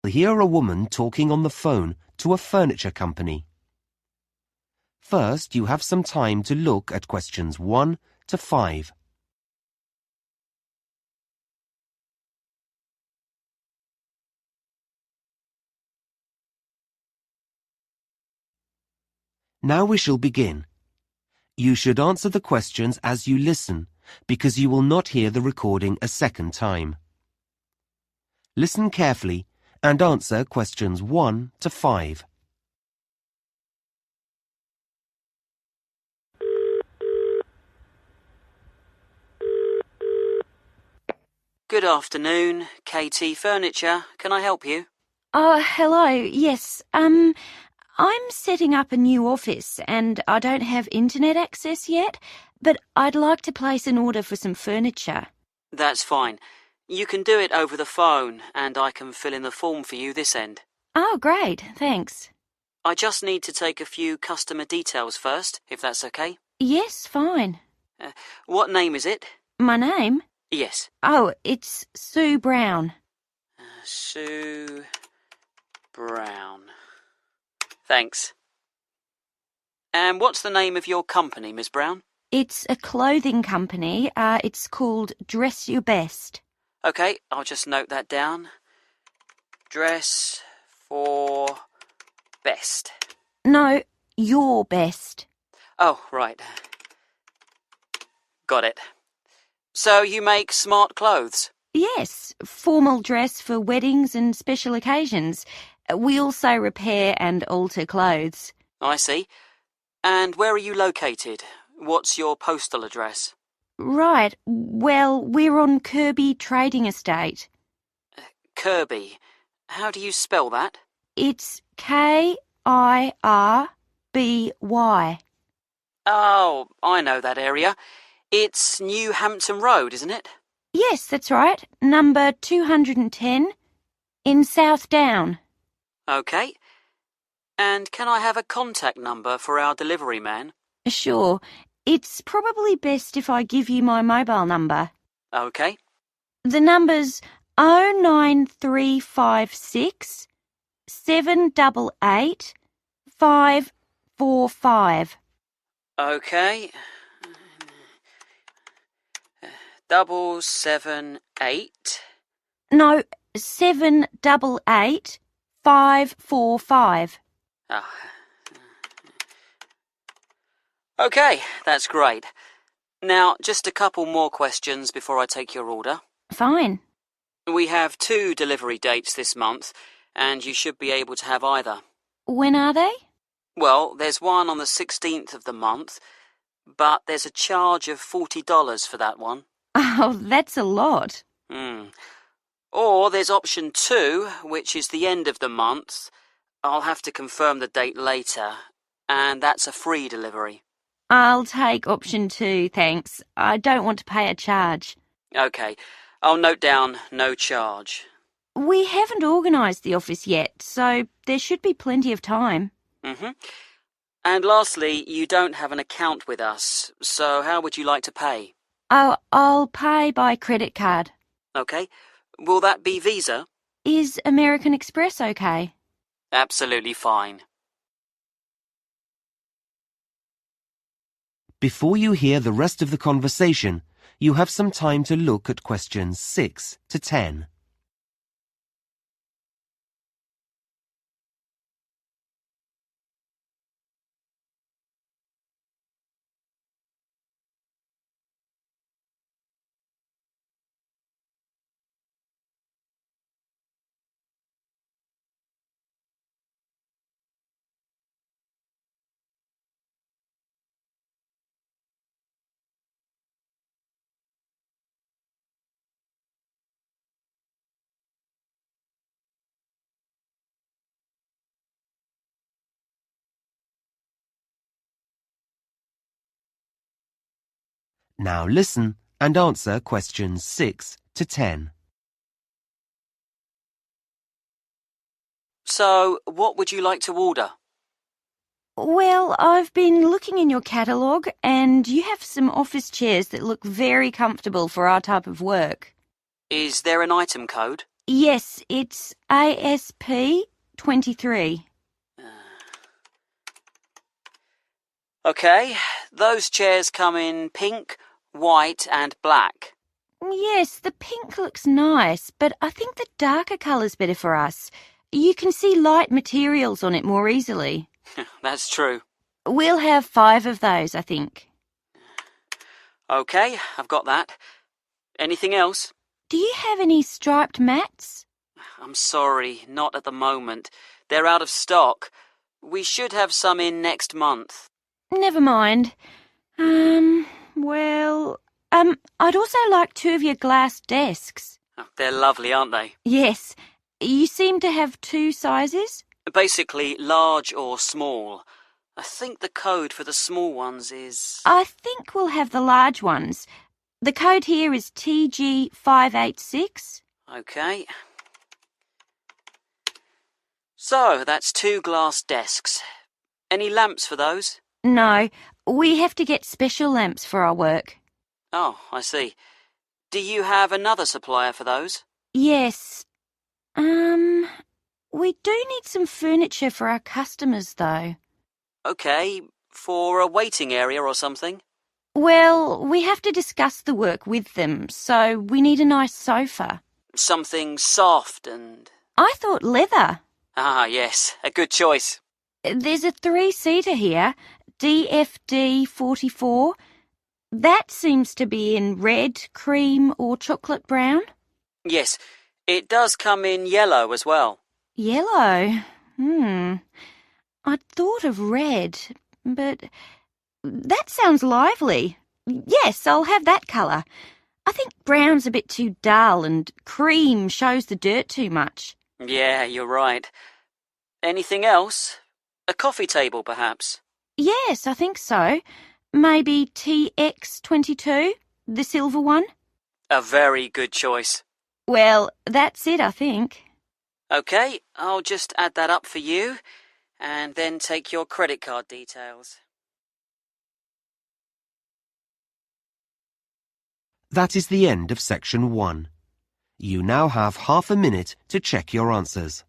Hear a woman talking on the phone to a furniture company. First, you have some time to look at questions 1 to 5. Now we shall begin. You should answer the questions as you listen, because you will not hear the recording a second time. Listen carefully and answer questions 1 to 5. Good afternoon, KT Furniture. Can I help you? Oh, hello. Yes, I'm setting up a new office and I don't have internet access yet, but I'd like to place an order for some furniture. That's fine. You can do it over the phone and I can fill in the form for you this end. Oh, great. Thanks. I just need to take a few customer details first, if that's okay. Yes, fine. What name is it? My name? Yes. Oh, it's Sue Brown. Sue Brown. Thanks. And what's the name of your company, Miss Brown? It's a clothing company. It's called Dress Your Best. Okay, I'll just note that down. Dress for best. No, Your Best. Oh, right. Got it. So you make smart clothes? Yes, formal dress for weddings and special occasions. We also repair and alter clothes. I see. And where are you located? What's your postal address? Right, well, we're on Kirby Trading Estate. Kirby. How do you spell that? It's Kirby. Oh, I know that area. It's New Hampton Road, isn't it? Yes, that's right. Number 210 in South Down. Okay. And can I have a contact number for our delivery man? Sure. It's probably best if I give you my mobile number. Okay. The number's 09356 788 545. Okay. 778. No, 788 545. Oh. Okay, that's great. Now, just a couple more questions before I take your order. Fine. We have 2 delivery dates this month, and you should be able to have either. When are they? Well, there's one on the 16th of the month, but there's a charge of $40 for that one. Oh, that's a lot. Or there's option 2, which is the end of the month. I'll have to confirm the date later, and that's a free delivery. I'll take option 2, thanks. I don't want to pay a charge. Okay, I'll note down no charge. We haven't organised the office yet, so there should be plenty of time. And lastly, you don't have an account with us, so how would you like to pay? Oh, I'll pay by credit card. Okay, will that be Visa? Is American Express okay? Absolutely fine. Before you hear the rest of the conversation, you have some time to look at questions 6 to 10. Now listen and answer questions 6 to 10. So, what would you like to order? Well, I've been looking in your catalogue and you have some office chairs that look very comfortable for our type of work. Is there an item code? Yes, it's ASP 23. OK, those chairs come in pink, white and black. Yes, the pink looks nice, but I think the darker colour's better for us. You can see light materials on it more easily. That's true. We'll have 5 of those, I think. OK, I've got that. Anything else? Do you have any striped mats? I'm sorry, not at the moment. They're out of stock. We should have some in next month. Never mind. I'd also like 2 of your glass desks. Oh, they're lovely, aren't they? Yes. You seem to have 2 sizes? Basically, large or small. I think the code for the small ones is... I think we'll have the large ones. The code here is TG586. OK. So, that's 2 glass desks. Any lamps for those? No, we have to get special lamps for our work. Oh, I see. Do you have another supplier for those? Yes. We do need some furniture for our customers, though. OK, for a waiting area or something? Well, we have to discuss the work with them, so we need a nice sofa. Something soft and... I thought leather. Ah, yes, a good choice. There's a 3-seater here, DFD 44. That seems to be in red, cream or chocolate brown. Yes, it does come in yellow as well. Yellow? I'd thought of red, but that sounds lively. Yes, I'll have that colour. I think brown's a bit too dull and cream shows the dirt too much. Yeah, you're right. Anything else? A coffee table, perhaps? Yes, I think so. Maybe TX22, the silver one? A very good choice. Well, that's it, I think. OK, I'll just add that up for you, and then take your credit card details. That is the end of section 1. You now have half a minute to check your answers.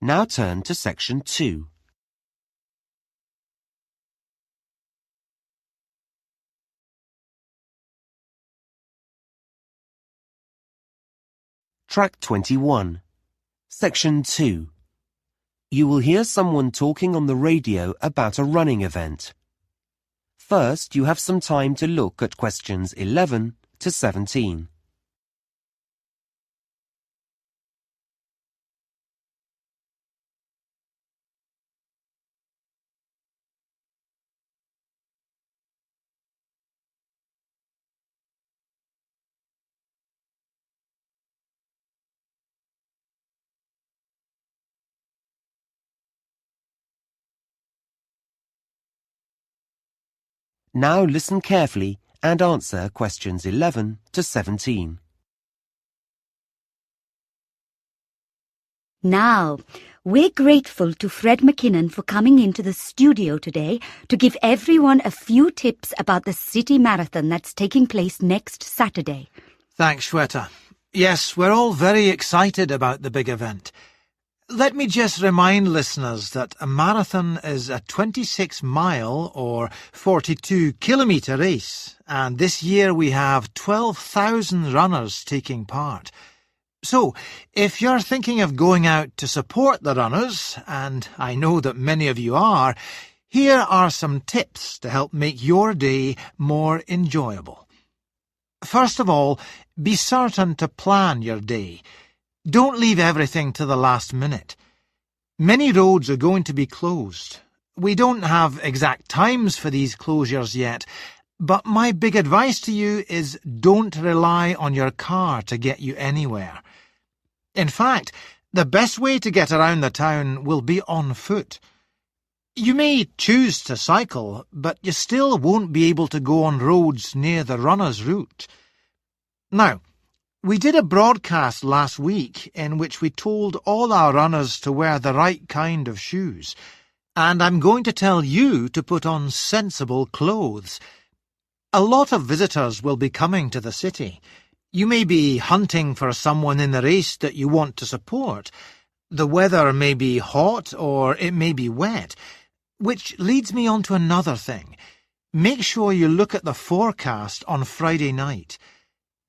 Now turn to section 2. Track 21. Section 2. You will hear someone talking on the radio about a running event. First, you have some time to look at questions 11 to 17. Now listen carefully and answer questions 11 to 17. Now, we're grateful to Fred McKinnon for coming into the studio today to give everyone a few tips about the city marathon that's taking place next Saturday. Thanks, Shweta. Yes, we're all very excited about the big event. Let me just remind listeners that a marathon is a 26-mile or 42-kilometre race, and this year we have 12,000 runners taking part. So, if you're thinking of going out to support the runners, and I know that many of you are, here are some tips to help make your day more enjoyable. First of all, be certain to plan your day. Don't leave everything to the last minute. Many roads are going to be closed. We don't have exact times for these closures yet, but my big advice to you is don't rely on your car to get you anywhere. In fact, the best way to get around the town will be on foot. You may choose to cycle, but you still won't be able to go on roads near the runner's route. Now, we did a broadcast last week in which we told all our runners to wear the right kind of shoes, and I'm going to tell you to put on sensible clothes. A lot of visitors will be coming to the city. You may be hunting for someone in the race that you want to support. The weather may be hot or it may be wet, which leads me on to another thing. Make sure you look at the forecast on Friday night.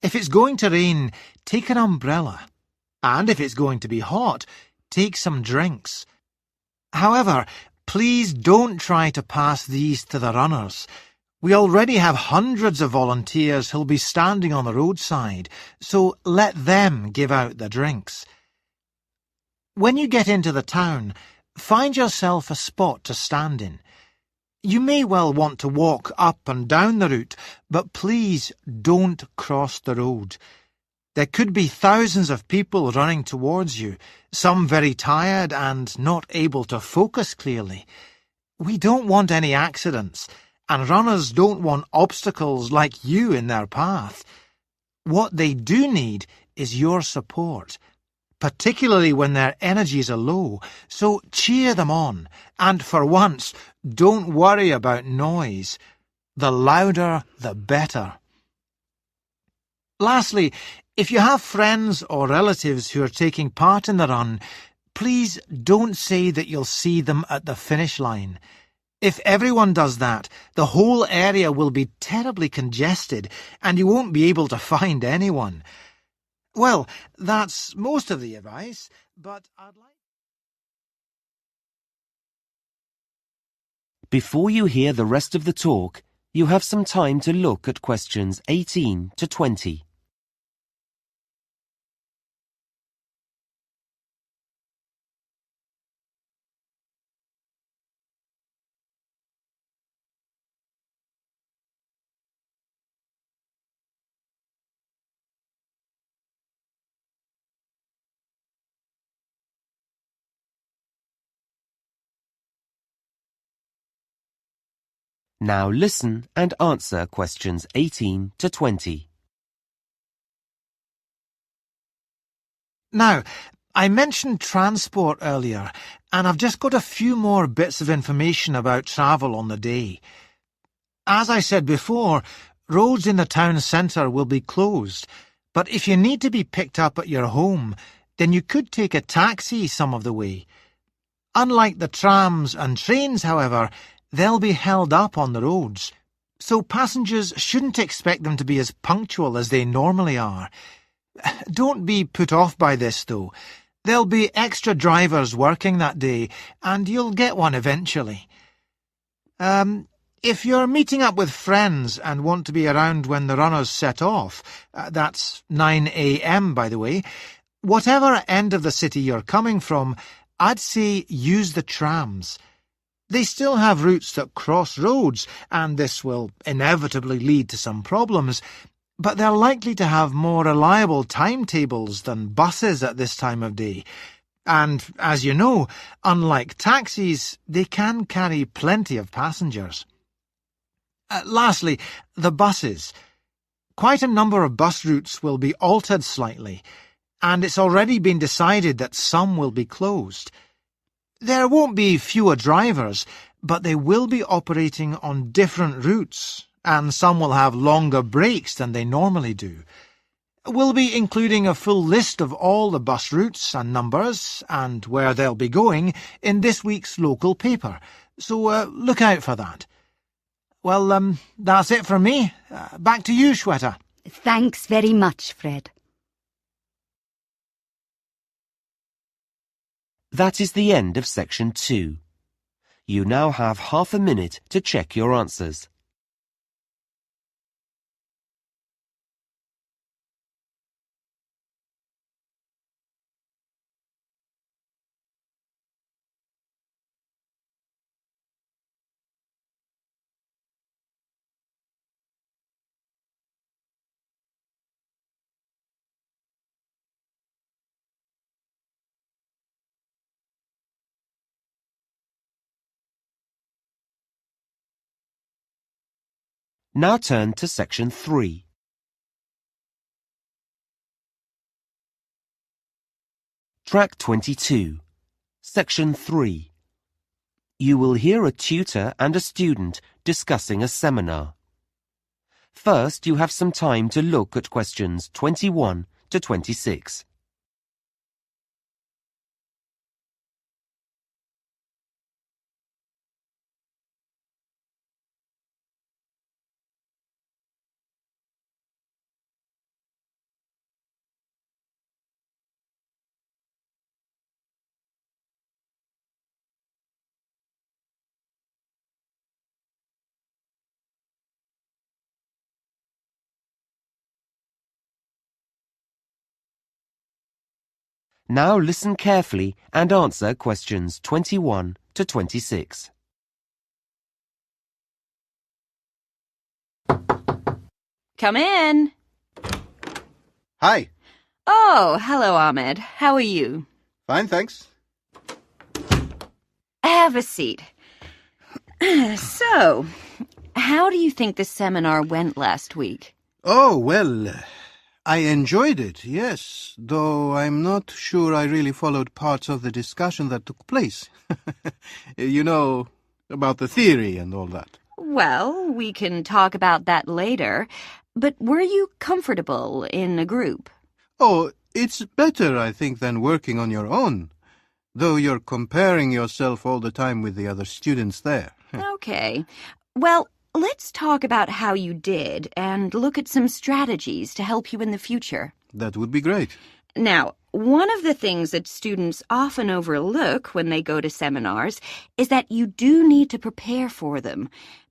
If it's going to rain, take an umbrella. And if it's going to be hot, take some drinks. However, please don't try to pass these to the runners. We already have hundreds of volunteers who'll be standing on the roadside, so let them give out the drinks. When you get into the town, find yourself a spot to stand in. You may well want to walk up and down the route, but please don't cross the road. There could be thousands of people running towards you, some very tired and not able to focus clearly. We don't want any accidents, and runners don't want obstacles like you in their path. What they do need is your support, particularly when their energies are low, so cheer them on, and for once, don't worry about noise. The louder, the better. Lastly, if you have friends or relatives who are taking part in the run, please don't say that you'll see them at the finish line. If everyone does that, the whole area will be terribly congested and you won't be able to find anyone. Well, that's most of the advice, but I'd like... Before you hear the rest of the talk, you have some time to look at questions 18 to 20. Now listen and answer questions 18 to 20. Now, I mentioned transport earlier, and I've just got a few more bits of information about travel on the day. As I said before, roads in the town centre will be closed, but if you need to be picked up at your home, then you could take a taxi some of the way. Unlike the trams and trains, however, they'll be held up on the roads, so passengers shouldn't expect them to be as punctual as they normally are. Don't be put off by this, though. There'll be extra drivers working that day, and you'll get one eventually. If you're meeting up with friends and want to be around when the runners set off, that's 9 a.m., by the way, whatever end of the city you're coming from, I'd say use the trams. They still have routes that cross roads, and this will inevitably lead to some problems, but they're likely to have more reliable timetables than buses at this time of day. And, as you know, unlike taxis, they can carry plenty of passengers. Lastly, the buses. Quite a number of bus routes will be altered slightly, and it's already been decided that some will be closed. There won't be fewer drivers, but they will be operating on different routes, and some will have longer breaks than they normally do. We'll be including a full list of all the bus routes and numbers, and where they'll be going, in this week's local paper, so look out for that. Well, that's it from me. Back to you, Shweta. Thanks very much, Fred. That is the end of section 2. You now have half a minute to check your answers. Now turn to section 3. Track 22, section 3. You will hear a tutor and a student discussing a seminar. First, you have some time to look at questions 21 to 26. Now listen carefully and answer questions 21 to 26. Come in. Hi. Oh, hello, Ahmed. How are you? Fine, thanks. Have a seat. So, how do you think the seminar went last week? Oh, well, I enjoyed it, yes, though I'm not sure I really followed parts of the discussion that took place. You know, about the theory and all that. Well, we can talk about that later. But were you comfortable in a group? Oh, it's better, I think, than working on your own, though you're comparing yourself all the time with the other students there. Okay. Well, let's talk about how you did and look at some strategies to help you in the future. That would be great. Now, one of the things that students often overlook when they go to seminars is that you do need to prepare for them.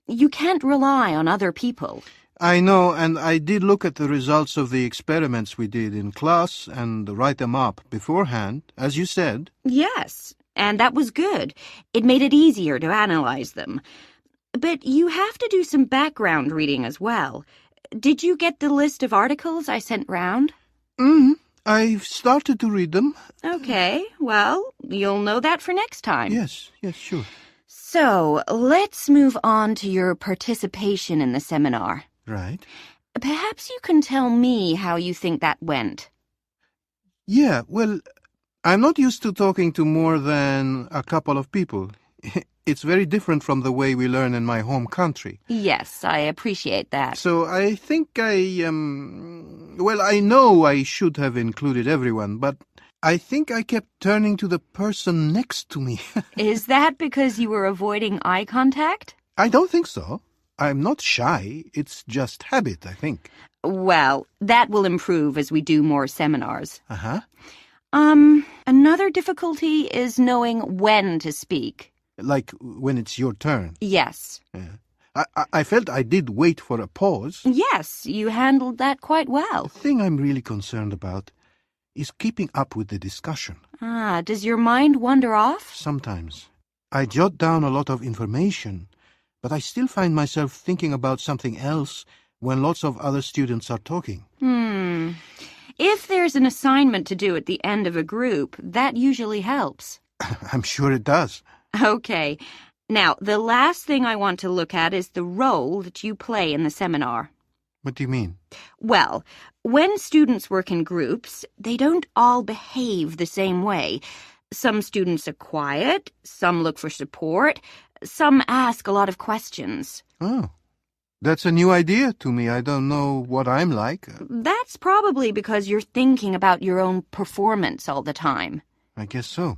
You can't rely on other people. I know, and I did look at the results of the experiments we did in class and write them up beforehand, as you said. Yes, and that was good. It made it easier to analyze them. But you have to do some background reading as well. Did you get the list of articles I sent round? I've started to read them. Okay, well, you'll know that for next time. Yes, sure. So, let's move on to your participation in the seminar. Right. Perhaps you can tell me how you think that went. Yeah, well, I'm not used to talking to more than a couple of people. It's very different from the way we learn in my home country. Yes, I appreciate that. So I think well, I know I should have included everyone, but I think I kept turning to the person next to me. Is that because you were avoiding eye contact? I don't think so. I'm not shy. It's just habit, I think. Well, that will improve as we do more seminars. Uh-huh. Another difficulty is knowing when to speak. Like when it's your turn. Yes. Yeah. I felt I did wait for a pause. Yes, you handled that quite well. The thing I'm really concerned about is keeping up with the discussion. Does your mind wander off? Sometimes. I jot down a lot of information, but I still find myself thinking about something else when lots of other students are talking. If there's an assignment to do at the end of a group, that usually helps. I'm sure it does. Okay. Now, the last thing I want to look at is the role that you play in the seminar. What do you mean? Well, when students work in groups, they don't all behave the same way. Some students are quiet, some look for support, some ask a lot of questions. Oh, that's a new idea to me. I don't know what I'm like. That's probably because you're thinking about your own performance all the time. I guess so.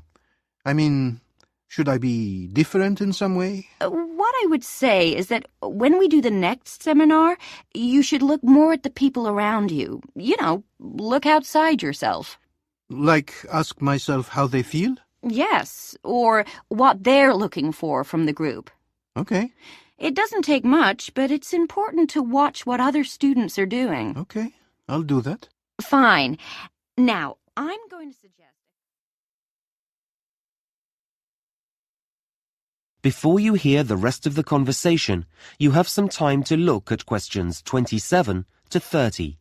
I mean, should I be different in some way? What I would say is that when we do the next seminar, you should look more at the people around you. You know, look outside yourself. Like ask myself how they feel? Yes, or what they're looking for from the group. Okay. It doesn't take much, but it's important to watch what other students are doing. Okay, I'll do that. Fine. Now, I'm going to suggest... Before you hear the rest of the conversation, you have some time to look at questions 27 to 30.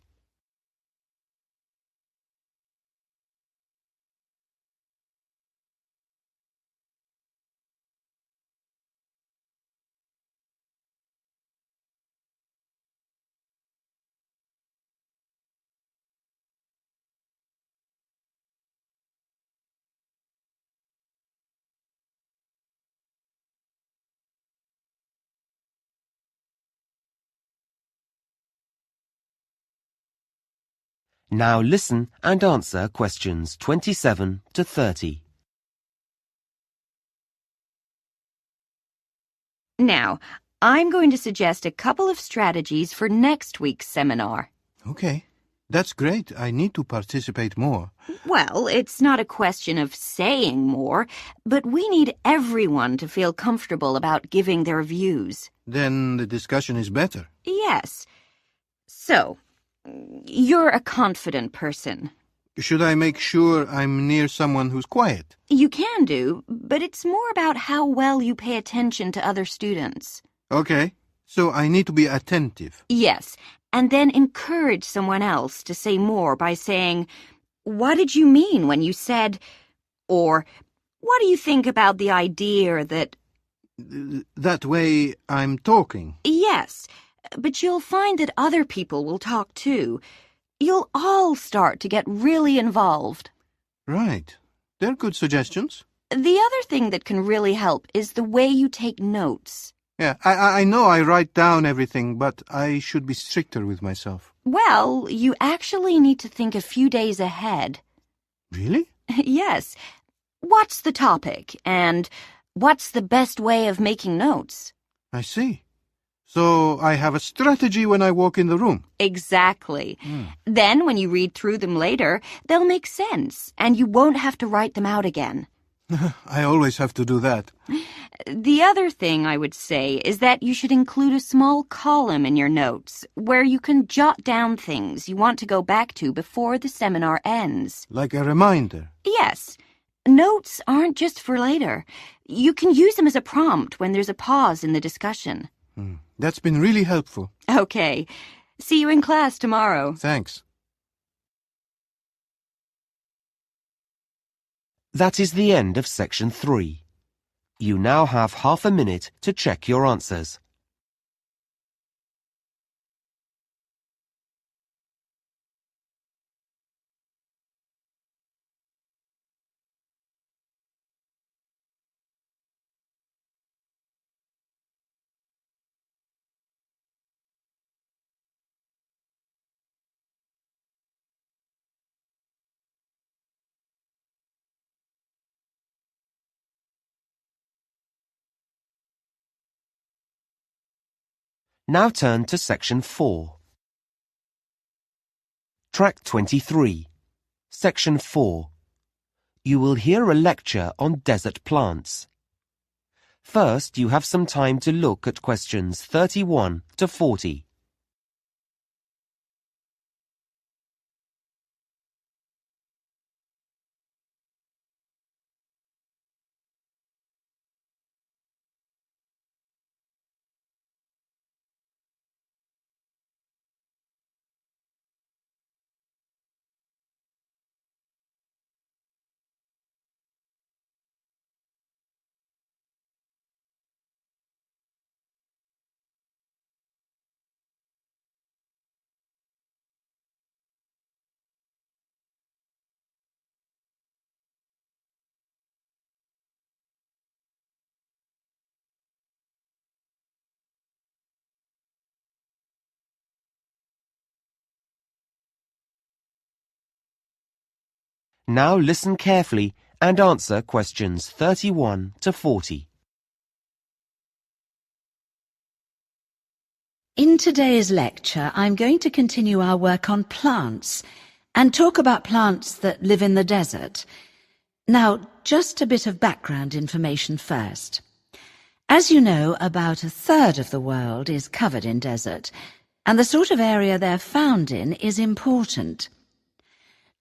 Now listen and answer questions 27 to 30. Now, I'm going to suggest a couple of strategies for next week's seminar. Okay. That's great. I need to participate more. Well, it's not a question of saying more, but we need everyone to feel comfortable about giving their views. Then the discussion is better. Yes. So, you're a confident person. Should I make sure I'm near someone who's quiet? You can do, but it's more about how well you pay attention to other students. Okay. So I need to be attentive. Yes, and then encourage someone else to say more by saying, "What did you mean when you said," or "What do you think about the idea that..." That way I'm talking. Yes, but you'll find that other people will talk too. You'll all start to get really involved. Right. They're good suggestions. The other thing that can really help is the way you take notes. Yeah, I know I write down everything, but I should be stricter with myself. Well, you actually need to think a few days ahead. Really? Yes. What's the topic? And what's the best way of making notes? I see. So I have a strategy when I walk in the room. Exactly. Then when you read through them later, they'll make sense, and you won't have to write them out again. I always have to do that. The other thing I would say is that you should include a small column in your notes where you can jot down things you want to go back to before the seminar ends. Like a reminder. Yes. Notes aren't just for later. You can use them as a prompt when there's a pause in the discussion. That's been really helpful. Okay. See you in class tomorrow. Thanks. That is the end of section 3. You now have half a minute to check your answers. Now turn to section 4. Track 23. Section 4. You will hear a lecture on desert plants. First, you have some time to look at questions 31 to 40. Now listen carefully and answer questions 31 to 40. In today's lecture, I'm going to continue our work on plants and talk about plants that live in the desert. Now, just a bit of background information first. As you know, about a third of the world is covered in desert, and the sort of area they're found in is important.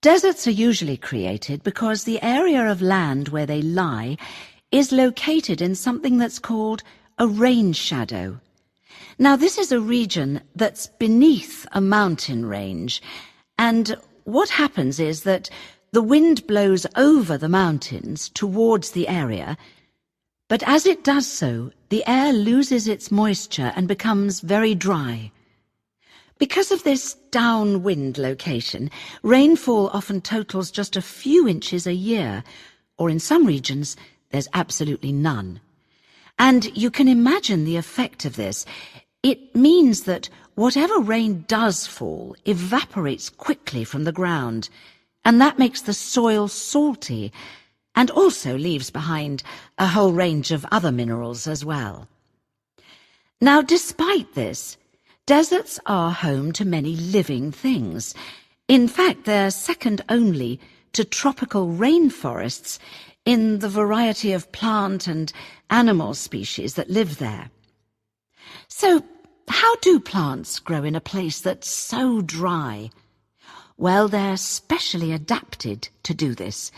Deserts are usually created because the area of land where they lie is located in something that's called a rain shadow. Now, this is a region that's beneath a mountain range, and what happens is that the wind blows over the mountains towards the area, but as it does so, the air loses its moisture and becomes very dry. Because of this downwind location, rainfall often totals just a few inches a year, or in some regions, there's absolutely none. And you can imagine the effect of this. It means that whatever rain does fall evaporates quickly from the ground, and that makes the soil salty and also leaves behind a whole range of other minerals as well. Now, despite this, deserts are home to many living things. In fact, they're second only to tropical rainforests in the variety of plant and animal species that live there. So, how do plants grow in a place that's so dry? Well, they're specially adapted to do this.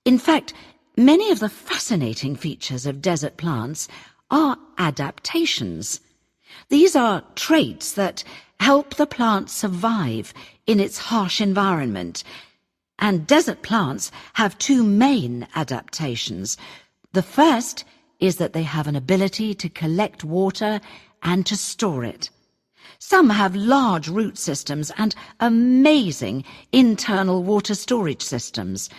In fact, many of the fascinating features of desert plants are adaptations. These are traits that help the plant survive in its harsh environment. And desert plants have two main adaptations. The first is that they have an ability to collect water and to store it. Some have large root systems and amazing internal water storage systems.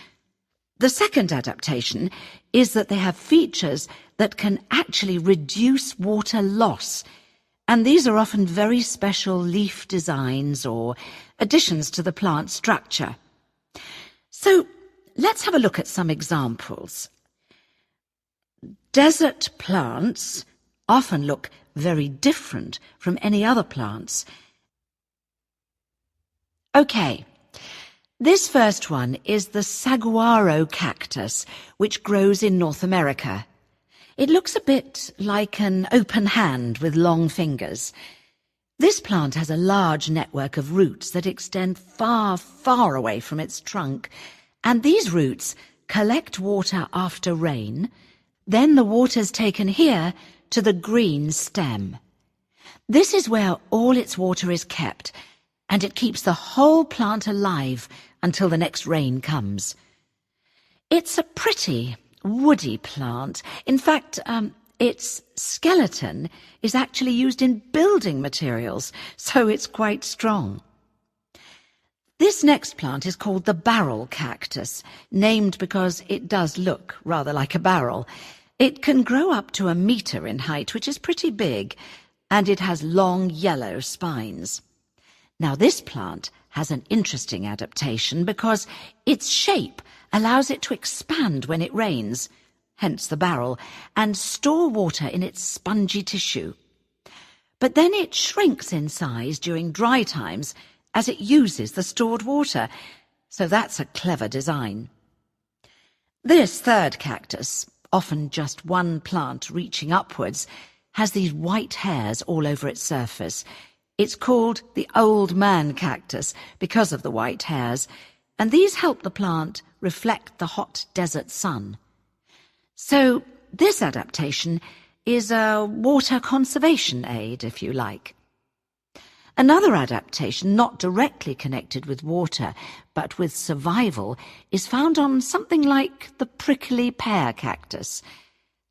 The second adaptation is that they have features that can actually reduce water loss, and these are often very special leaf designs or additions to the plant structure. So let's have a look at some examples. Desert plants often look very different from any other plants. Okay, this first one is the saguaro cactus, which grows in North America. It looks a bit like an open hand with long fingers. This plant has a large network of roots that extend far, far away from its trunk, and these roots collect water after rain. Then the water's taken here to the green stem. This is where all its water is kept, and it keeps the whole plant alive until the next rain comes. It's a pretty, woody plant. In fact, its skeleton is actually used in building materials, so it's quite strong. This next plant is called the barrel cactus, named because it does look rather like a barrel. It can grow up to 1 meter in height, which is pretty big, and it has long yellow spines. Now, this plant has an interesting adaptation because its shape allows it to expand when it rains, hence the barrel, and store water in its spongy tissue. But then it shrinks in size during dry times as it uses the stored water, so that's a clever design. This third cactus, often just one plant reaching upwards, has these white hairs all over its surface. It's called the old man cactus because of the white hairs, and these help the plant reflect the hot desert sun. So this adaptation is a water conservation aid, if you like. Another adaptation, not directly connected with water, but with survival, is found on something like the prickly pear cactus.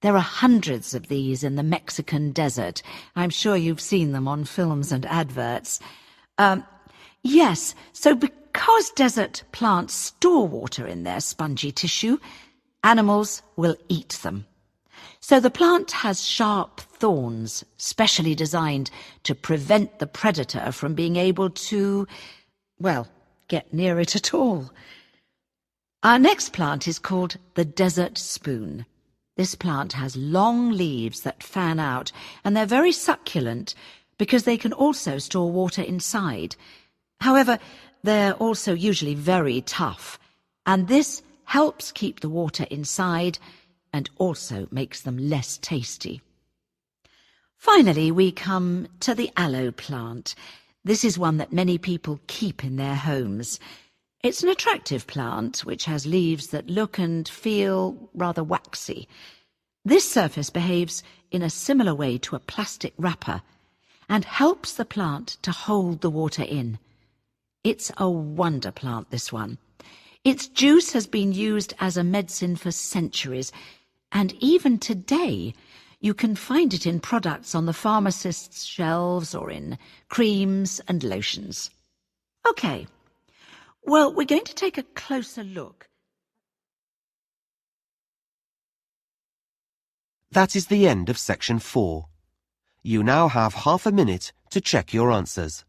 There are hundreds of these in the Mexican desert. I'm sure you've seen them on films and adverts. Yes, so because desert plants store water in their spongy tissue, animals will eat them. So the plant has sharp thorns, specially designed to prevent the predator from being able to, well, get near it at all. Our next plant is called the desert spoon. This plant has long leaves that fan out, and they're very succulent because they can also store water inside. However, they're also usually very tough, and this helps keep the water inside and also makes them less tasty. Finally, we come to the aloe plant. This is one that many people keep in their homes. It's an attractive plant which has leaves that look and feel rather waxy. This surface behaves in a similar way to a plastic wrapper and helps the plant to hold the water in. It's a wonder plant, this one. Its juice has been used as a medicine for centuries, and even today you can find it in products on the pharmacist's shelves or in creams and lotions. OK, well, we're going to take a closer look. That is the end of section 4. You now have half a minute to check your answers.